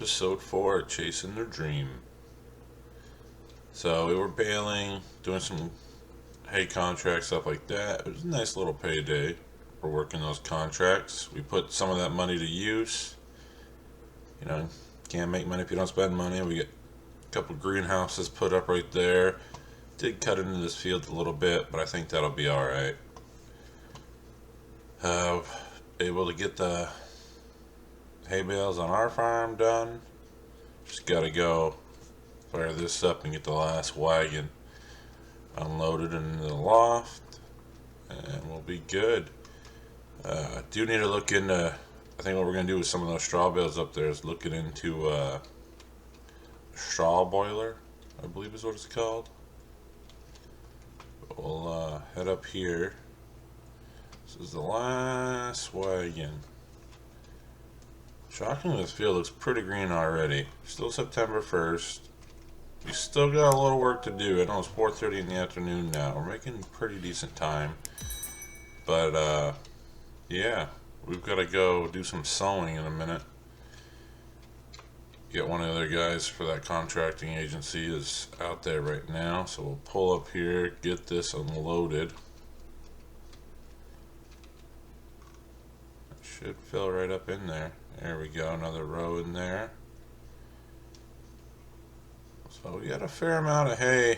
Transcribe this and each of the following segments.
Episode 4, Chasing Their Dream. So we were baling, doing some hay contracts, stuff like that. It was a nice little payday for working those contracts. We put some of that money to use. You know, can't make money if you don't spend money. We get a couple greenhouses put up right there. Did cut into this field a little bit, but I think that'll be alright. Able to get the hay bales on our farm done. Just gotta go fire this up and get the last wagon unloaded into the loft, and we'll be good. Do need to look into, I think what we're gonna do with some of those straw bales up there is looking into straw boiler, I believe is what it's called. We'll head up here. This is the last wagon. Shockingly, this field looks pretty green already. Still September 1st. We still got a little work to do. I know it's 4:30 in the afternoon now. We're making pretty decent time. But, yeah. We've got to go do some sewing in a minute. Get one of the other guys for that contracting agency is out there right now. So we'll pull up here, get this unloaded. It should fill right up in there. There we go, another row in there. So we got a fair amount of hay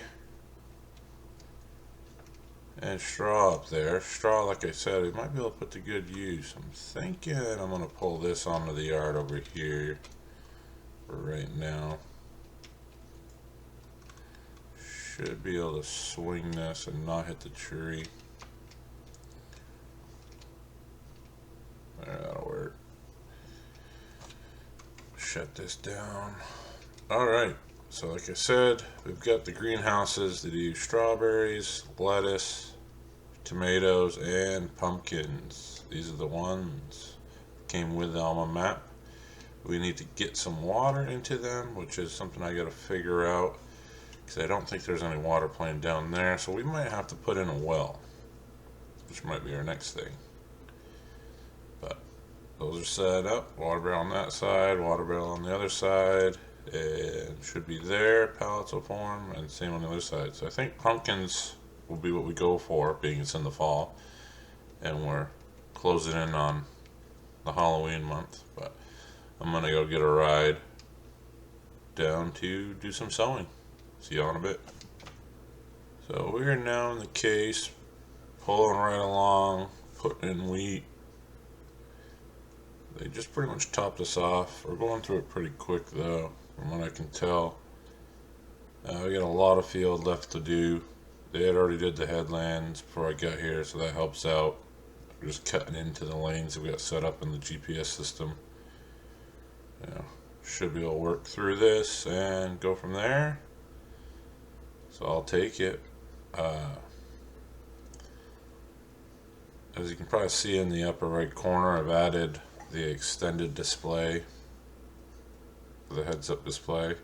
and straw up there. Straw, like I said, we might be able to put to good use. I'm thinking I'm going to pull this onto the yard over here for right now. Should be able to swing this and not hit the tree. There, that'll work. Shut this down. Alright, so like I said, we've got the greenhouses that do strawberries, lettuce, tomatoes, and pumpkins. These are the ones that came with the Alma map. We need to get some water into them, which is something I gotta figure out, because I don't think there's any water playing down there, so we might have to put in a well, which might be our next thing. But those are set up. Water barrel on that side, water barrel on the other side, and should be there. Pallets will form, and same on the other side. So I think pumpkins will be what we go for, being it's in the fall, and we're closing in on the Halloween month. But I'm gonna go get a ride down to do some sewing. See y'all in a bit. So we're now in the case, pulling right along, putting in wheat. They just pretty much topped us off. We're going through it pretty quick though, from what I can tell. We got a lot of field left to do. They had already did the headlands before I got here, so that helps out. We're just cutting into the lanes that we got set up in the GPS system. Should be able to work through this and go from there. So I'll take it. As you can probably see in the upper right corner, I've added the extended display, the heads-up display.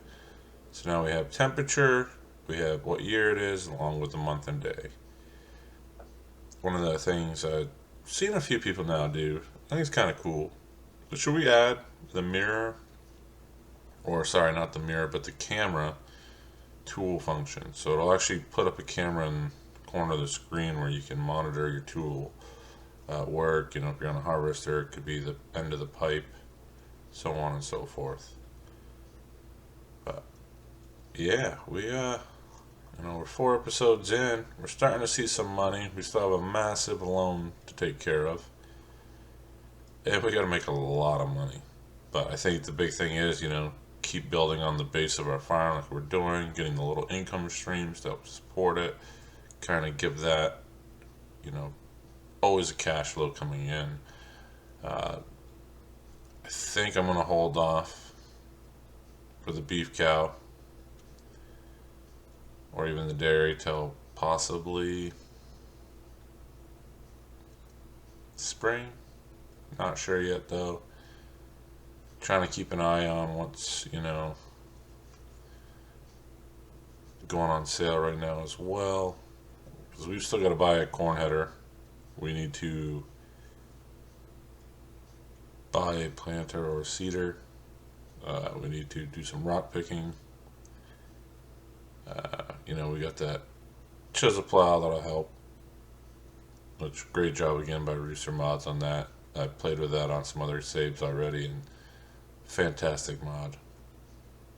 So now we have temperature, we have what year it is, along with the month and day. One of the things I've seen a few people now do, I think it's kind of cool. So should we add the mirror, or sorry, not the mirror, but the camera tool function? So it'll actually put up a camera in the corner of the screen where you can monitor your tool work. If you're on a harvester, it could be the end of the pipe, so on and so forth. But yeah, we're 4 episodes in. We're starting to see some money. We still have a massive loan to take care of, and we got to make a lot of money. But I think the big thing is, keep building on the base of our farm like we're doing, getting the little income streams to help support it, kind of give that, always a cash flow coming in. I think I'm going to hold off for the beef cow, or even the dairy, till possibly spring. Not sure yet though. Trying to keep an eye on what's, going on sale right now as well, because we've still got to buy a corn header. We need to buy a planter or a seeder. We need to do some rock picking. We got that chisel plow that'll help. Which, great job again by Rooster Mods on that. I played with that on some other saves already, and fantastic mod.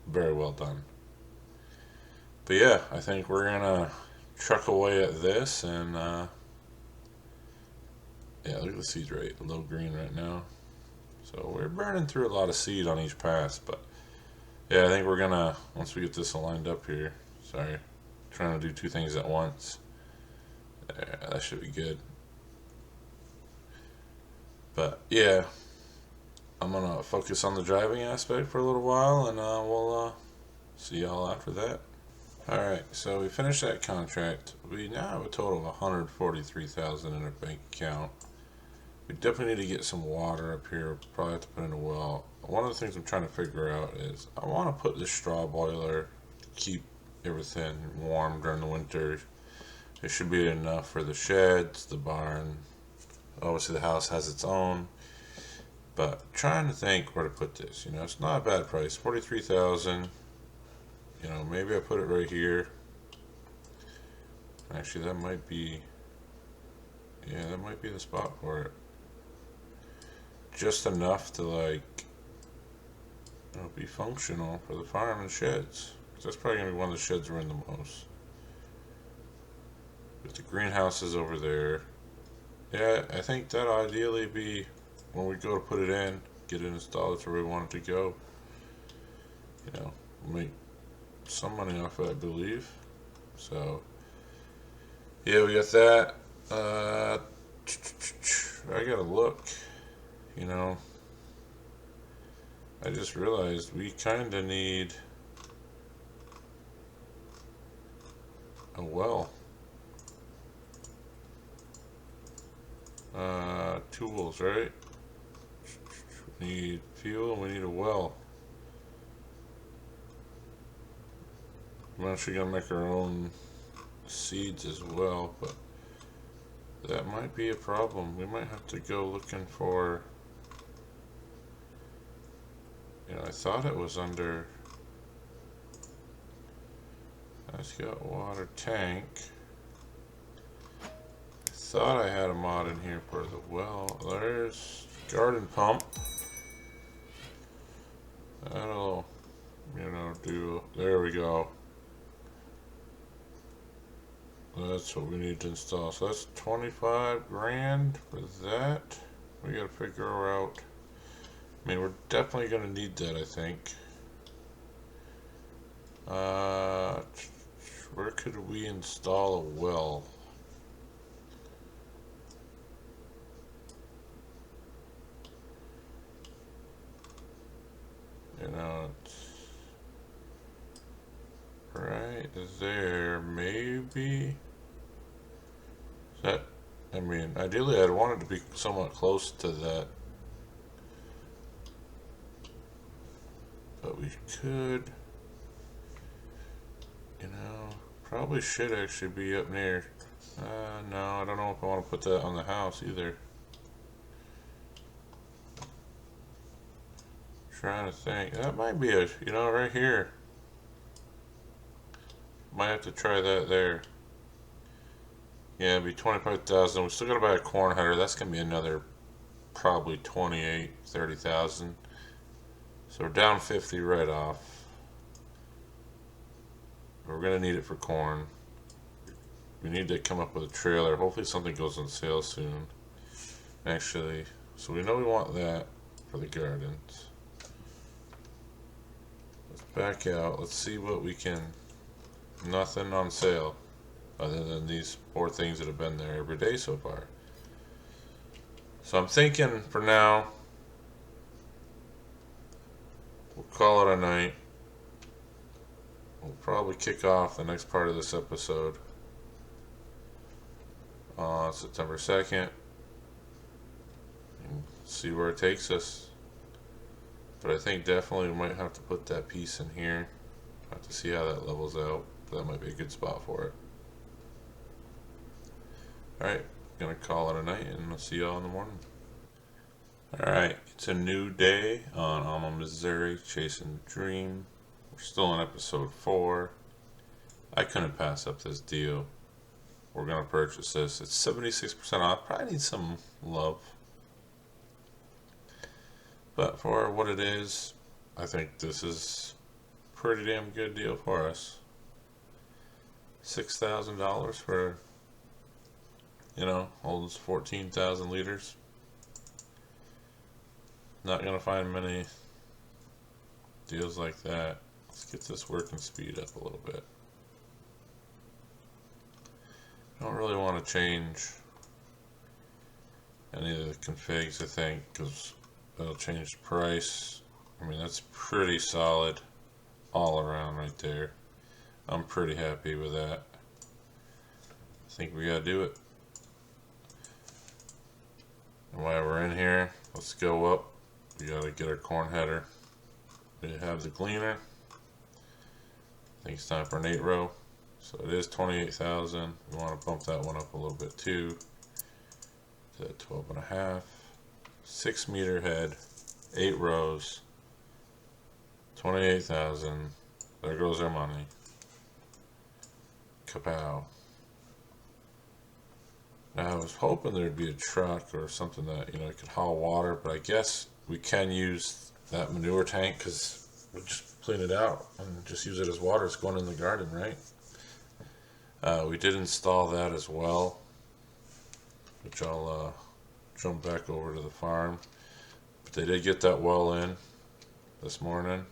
Very well done. But yeah, I think we're gonna truck away at this, and yeah, look at the seed rate, low green right now. So we're burning through a lot of seed on each pass, but yeah, I think we're gonna, once we get this lined up here, sorry, trying to do two things at once. There, that should be good. But yeah, I'm gonna focus on the driving aspect for a little while, and we'll see y'all after that. Alright, so we finished that contract. We now have a total of 143,000 in our bank account. We definitely need to get some water up here. We'll probably have to put in a well. One of the things I'm trying to figure out is I want to put this straw boiler to keep everything warm during the winter. It should be enough for the sheds, the barn. Obviously the house has its own. But trying to think where to put this. It's not a bad price. 43,000. Maybe I put it right here. Actually, that might be, yeah, that might be the spot for it. Just enough to be functional for the farm and sheds. That's probably gonna be one of the sheds we're in the most. With the greenhouses over there. Yeah, I think that'll ideally be when we go to put it in, get it installed to where we want it to go. Make some money off of it, I believe. So yeah, we got that. I gotta look. I just realized we kinda need a well. Tools, right? We need fuel and we need a well. I'm actually gonna make our own seeds as well, but that might be a problem. We might have to go looking for, I thought it was under, it's got water tank. I thought I had a mod in here for the well. There's garden pump. That'll, do, there we go. That's what we need to install. So that's 25 grand for that. We gotta figure out. We're definitely gonna need that, I think. Where could we install a well? It's right there, maybe. That, ideally I'd want it to be somewhat close to that. But we could, probably should actually be up near. No, I don't know if I want to put that on the house either. Trying to think. That might be right here. Might have to try that there. Yeah, it'd be 25,000. We still gotta buy a corn header. That's gonna be another probably 28, 30,000. So we're down 50 right off. We're gonna need it for corn. We need to come up with a trailer. Hopefully something goes on sale soon. Actually, so we know we want that for the gardens. Let's back out. Let's see what we can. Nothing on sale other than these 4 things that have been there every day so far. So I'm thinking for now we'll call it a night. We'll probably kick off the next part of this episode on September 2nd and see where it takes us. But I think definitely we might have to put that piece in here. Have to see how that levels out. That might be a good spot for it. Alright, gonna call it a night and I'll see y'all in the morning. Alright, it's a new day on Alma, Missouri, chasing the dream. We're still in episode 4. I couldn't pass up this deal. We're going to purchase this. It's 76% off. Probably needs some love. But for what it is, I think this is a pretty damn good deal for us. $6,000 for, holds 14,000 liters. Not going to find many deals like that. Let's get this working speed up a little bit. I don't really want to change any of the configs, I think, because it'll change the price. I mean, that's pretty solid all around right there. I'm pretty happy with that. I think we gotta do it. And while we're in here, let's go up. We gotta get our corn header. We have the gleaner. I think it's time for an 8 row. So it is 28,000. We want to bump that one up a little bit too. To 12.5. 6 meter head, 8 rows, 28,000. There goes our money. Kapow. Now I was hoping there'd be a truck or something that could haul water, but I guess we can use that manure tank because we just clean it out and just use it as water. It's going in the garden, right? We did install that as well, which I'll jump back over to the farm. But they did get that well in this morning,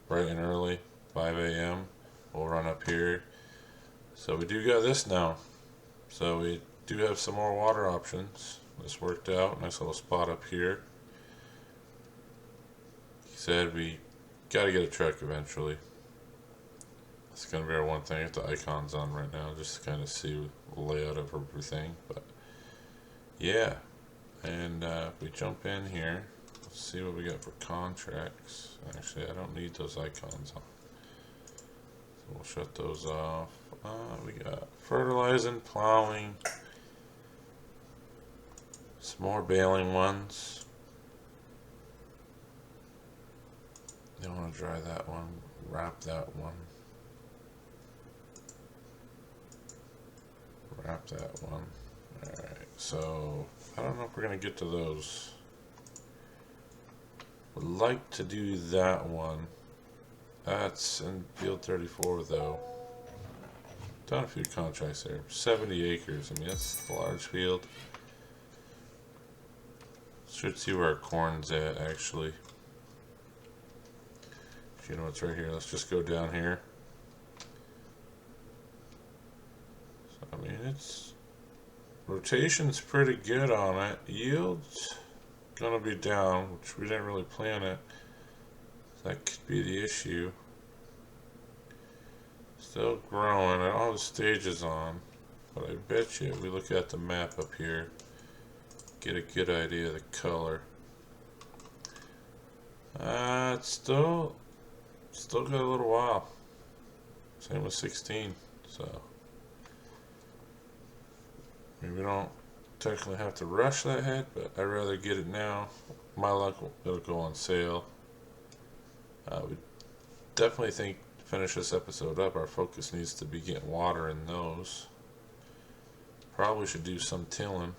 bright and early, 5 a.m. We'll run up here. So we do got this now. So we do have some more water options. This worked out. Nice little spot up here. He said we got to get a truck eventually. It's going to be our one thing. I have the icons on right now just to kind of see the layout of everything. But yeah. And if we jump in here, let's see what we got for contracts. Actually, I don't need those icons on. So we'll shut those off. We got fertilizing, plowing, some more baling ones. You don't want to dry that one, wrap that one. Wrap that one. Alright, so I don't know if we're going to get to those. Would like to do that one. That's in field 34 though. Done a few contracts there. 70 acres. I mean, that's a large field. Should see where our corn's at actually. You know what's right here. Let's just go down here. So, I mean, it's rotation's pretty good on it. Yield's gonna be down, which we didn't really plan it. So that could be the issue. Still growing. I don't have the stages on, but I bet you if we look at the map up here, get a good idea of the color. It's still got a little while. Same with 16. So maybe we don't technically have to rush that head, but I'd rather get it now. My luck, it'll go on sale. We definitely think to finish this episode up, our focus needs to be getting water in those. Probably should do some tilling.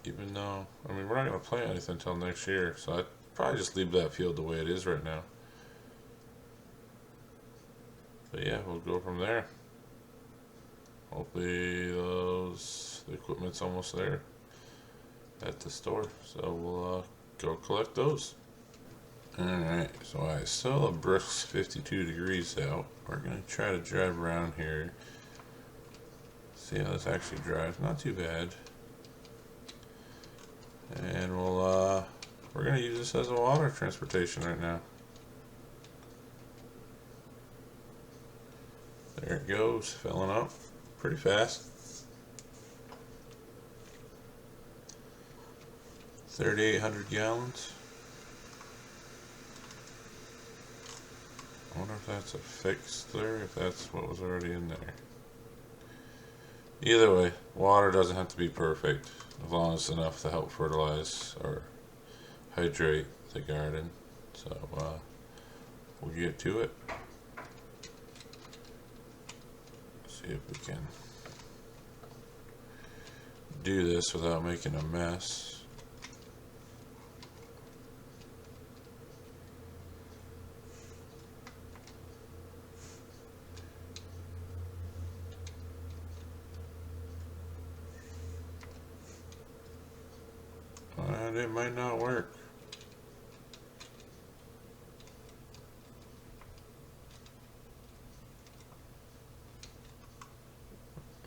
Even though, I mean, we're not going to plant anything until next year, so I'd probably just leave that field the way it is right now. But yeah, we'll go from there. Hopefully the equipment's almost there at the store, so we'll go collect those. Alright, so I saw a brisk 52 degrees out. We're going to try to drive around here. See how this actually drives. Not too bad. And we're going to use this as a water transportation right now. There it goes, filling up pretty fast. 3,800 gallons. I wonder if that's a fix there, if that's what was already in there. Either way, water doesn't have to be perfect as long as it's enough to help fertilize or hydrate the garden. So we'll get to it. See if we can do this without making a mess. And it might not work.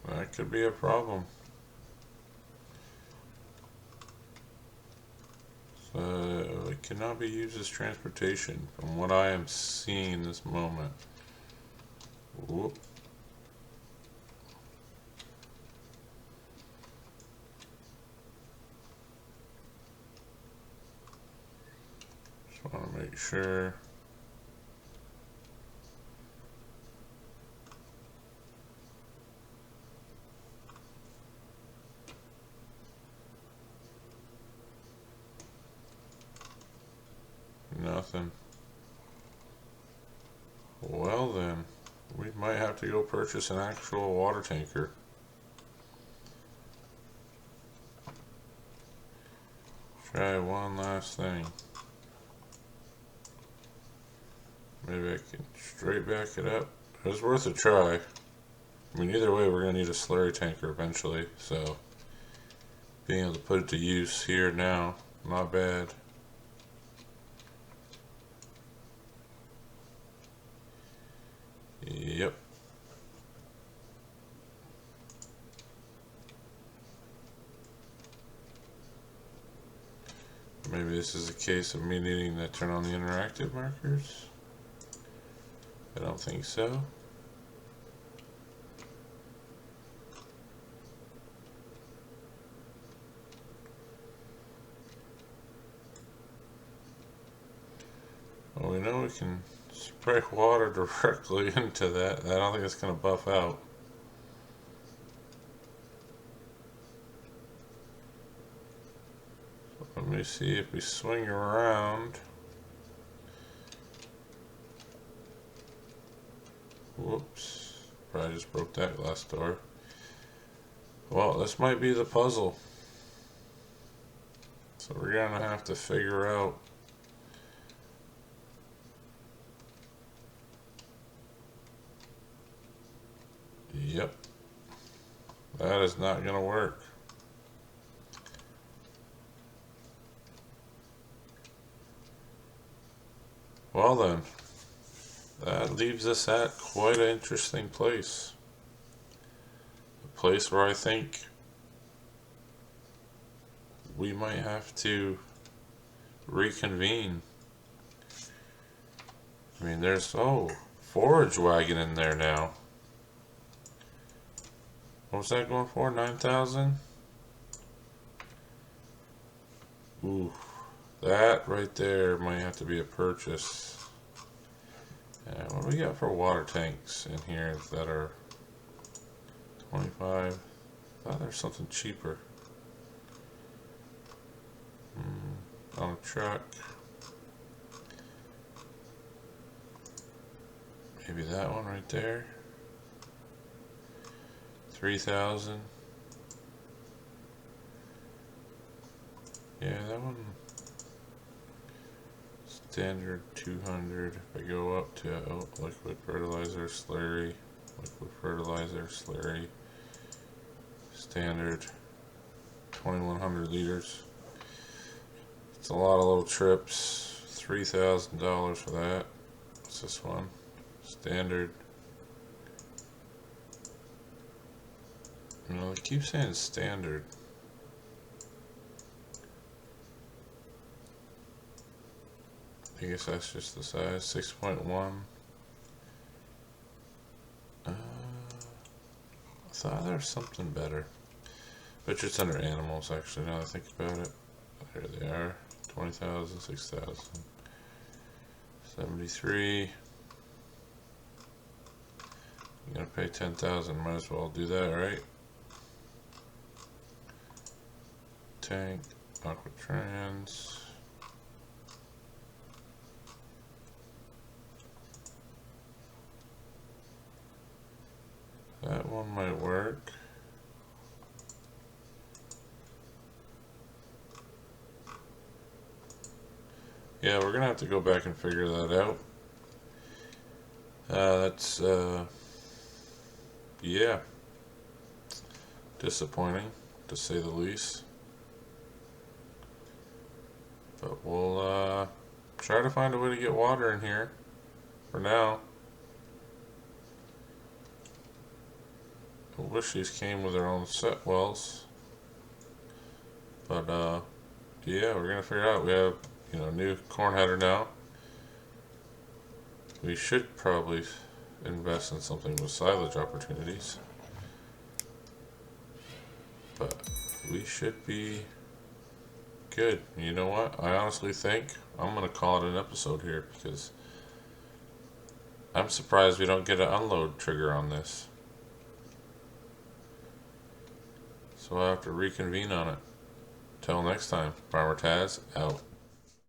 That could be a problem. So it cannot be used as transportation from what I am seeing this moment. Whoop. Just want to make sure. Nothing. Well then, we might have to go purchase an actual water tanker. Try one last thing. Maybe I can straight back it up. It was worth a try. I mean, either way, we're going to need a slurry tanker eventually, so being able to put it to use here now, not bad. Yep. Maybe this is a case of me needing to turn on the interactive markers. I don't think so. Well, we know we can spray water directly into that. I don't think it's going to buff out. Let me see if we swing around. Whoops. Probably just broke that glass door. Well, this might be the puzzle. So we're going to have to figure out Yep. That is not going to work. Well then, that leaves us at quite an interesting place. A place where I think we might have to reconvene. I mean, there's, forage wagon in there now. What was that going for? 9,000? Ooh, that right there might have to be a purchase. What do we got for water tanks in here that are 25? I thought there's something cheaper. On a truck. Maybe that one right there. 3,000. Yeah, that one. Standard 200. If I go up to liquid fertilizer slurry, standard 2,100 liters. It's a lot of little trips. $3,000 for that. What's this one? Standard. No, they keep saying standard. I guess that's just the size. 6.1. I thought there was something better. But it's under animals, actually, now that I think about it. There they are. 20,000, 6,000. 73. You're gonna pay 10,000, might as well do that, right? tank, Aquatrans. That one might work. Yeah, we're gonna have to go back and figure that out. That's yeah, disappointing to say the least. But we'll try to find a way to get water in here for now. I wish these came with their own set wells. But yeah, we're gonna figure out. We have, new corn header now. We should probably invest in something with silage opportunities. But we should be good. You know what? I honestly think I'm gonna call it an episode here because I'm surprised we don't get an unload trigger on this. So I'll have to reconvene on it. Till next time, Farmer Taz out.